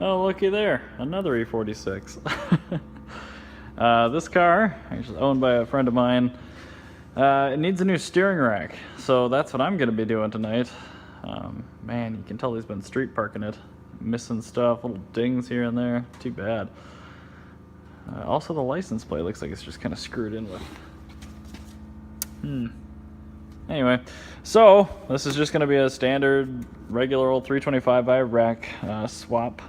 Oh, looky there, another E46. This car, actually owned by a friend of mine, it needs a new steering rack, so that's what I'm going to be doing tonight. Man, you can tell he's been street parking it, missing stuff, little dings here and there, too bad. Also, the license plate looks like it's just kind of screwed in with. Anyway, so this is just going to be a standard, regular old 325i rack swap.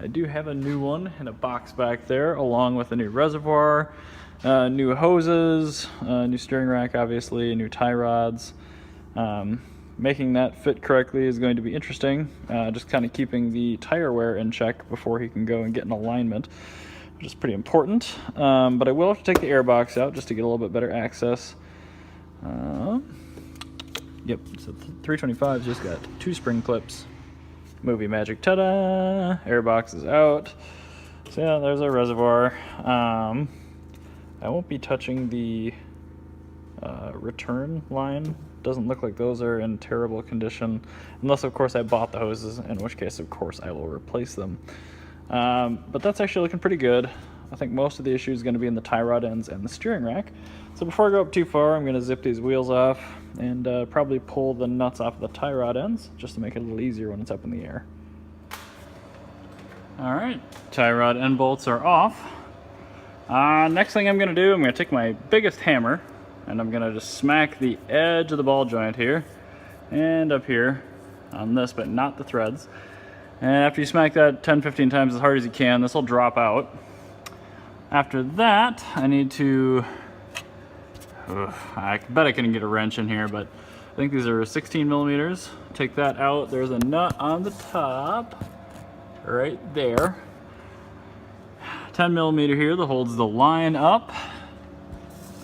I do have a new one in a box back there, along with a new reservoir, new hoses, new steering rack, obviously, new tie rods. Making that fit correctly is going to be interesting, just kind of keeping the tire wear in check before he can go and get in alignment, which is pretty important. But I will have to take the air box out just to get a little bit better access. Yep, so 325's just got 2 spring clips. Movie magic, ta-da! Air box is out. So yeah, there's our reservoir. I won't be touching the return line. Doesn't look like those are in terrible condition, unless of course I bought the hoses, in which case of course I will replace them. But that's actually looking pretty good. I think most of the issue is going to be in the tie rod ends and the steering rack. So before I go up too far, I'm going to zip these wheels off and probably pull the nuts off of the tie rod ends just to make it a little easier when it's up in the air. Alright, tie rod end bolts are off. Next thing I'm going to do, I'm going to take my biggest hammer and I'm going to just smack the edge of the ball joint here and up here on this, but not the threads. And after you smack that 10-15 times as hard as you can, this will drop out. After that, I need to, I bet I can get a wrench in here, but I think these are 16 millimeters. Take that out. There's a nut on the top right there. 10 millimeter here that holds the line up.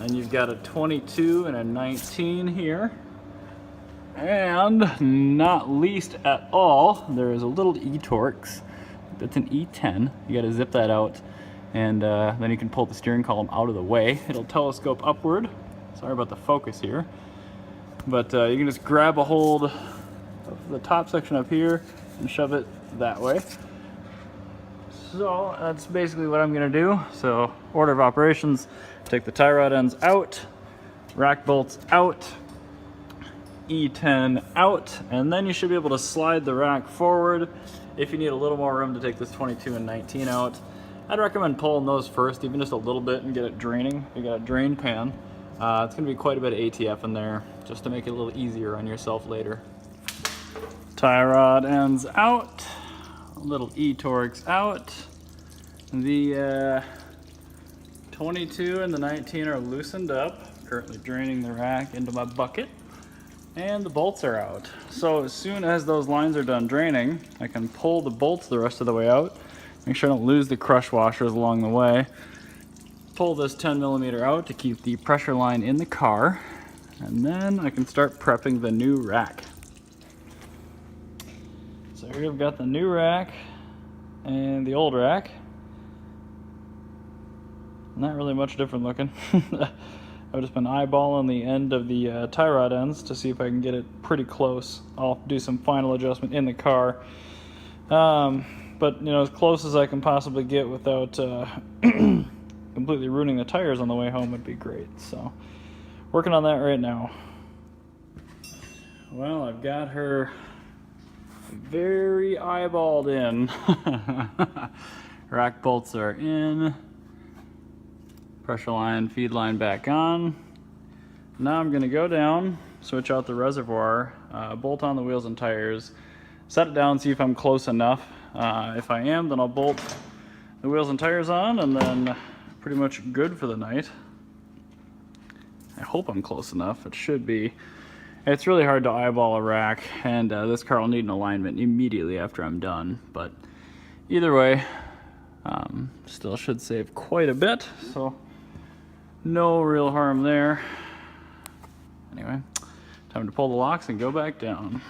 And you've got a 22 and a 19 here. And not least at all, there is a little E-Torx. That's an E10. You got to zip that out. And then you can pull the steering column out of the way. It'll telescope upward. Sorry about the focus here. But you can just grab a hold of the top section up here and shove it that way. So that's basically what I'm going to do. So order of operations, take the tie rod ends out, rack bolts out, E10 out, and then you should be able to slide the rack forward. If you need a little more room to take this 22 and 19 out, I'd recommend pulling those first, even just a little bit, and get it draining. You got a drain pan. It's going to be quite a bit of ATF in there, just to make it a little easier on yourself later. Tie rod ends out, little E-Torx out. The 22 and the 19 are loosened up, currently draining the rack into my bucket, and the bolts are out. So as soon as those lines are done draining, I can pull the bolts the rest of the way out. Make sure I don't lose the crush washers along the way. Pull this 10 millimeter out to keep the pressure line in the car, and then I can start prepping the new rack. So here I've got the new rack and the old rack. Not really much different looking. I've just been eyeballing the end of the tie rod ends to see if I can get it pretty close. I'll do some final adjustment in the car. But you know, as close as I can possibly get without completely ruining the tires on the way home would be great. So working on that right now. Well, I've got her very eyeballed in. Rack bolts are in. Pressure line, feed line back on. Now I'm going to go down, switch out the reservoir, bolt on the wheels and tires, set it down, see if I'm close enough. If I am, then I'll bolt the wheels and tires on, and then pretty much good for the night. I hope I'm close enough. It should be. It's really hard to eyeball a rack, and this car will need an alignment immediately after I'm done. But either way, still should save quite a bit, so no real harm there. Anyway, time to pull the locks and go back down.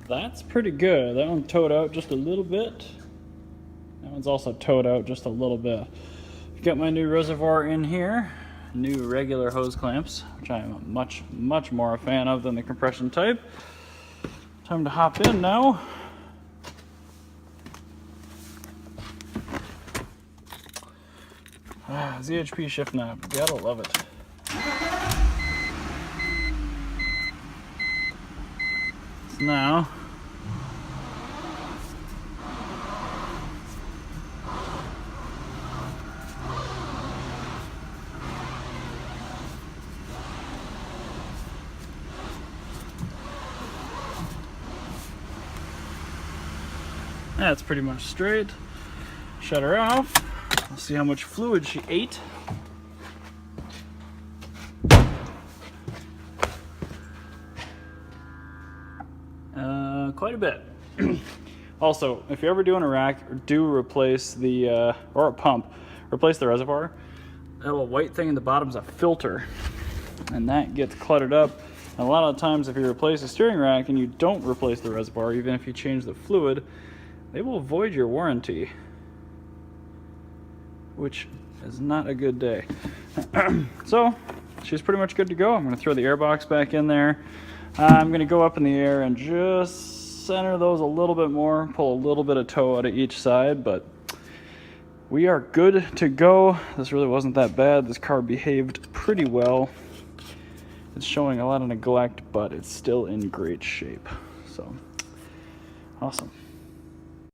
That's pretty good. That one towed out just a little bit. That one's also towed out just a little bit. Got my new reservoir in here. New regular hose clamps, which I am much more a fan of than the compression type. Time to hop in now. ZHP shift knob, gotta love it. So now, that's pretty much straight. Shut her off. We'll see how much fluid she ate. Quite a bit. Also, if you're ever doing a rack, do replace the, or a pump, replace the reservoir. That little white thing in the bottom is a filter, and that gets cluttered up. And a lot of times if you replace a steering rack and you don't replace the reservoir, even if you change the fluid, they will void your warranty, which is not a good day. So she's pretty much good to go. I'm going to throw the air box back in there. I'm going to go up in the air and just center those a little bit more, pull a little bit of toe out of each side, but we are good to go. This really wasn't that bad. This car behaved pretty well. It's showing a lot of neglect, but it's still in great shape. So awesome.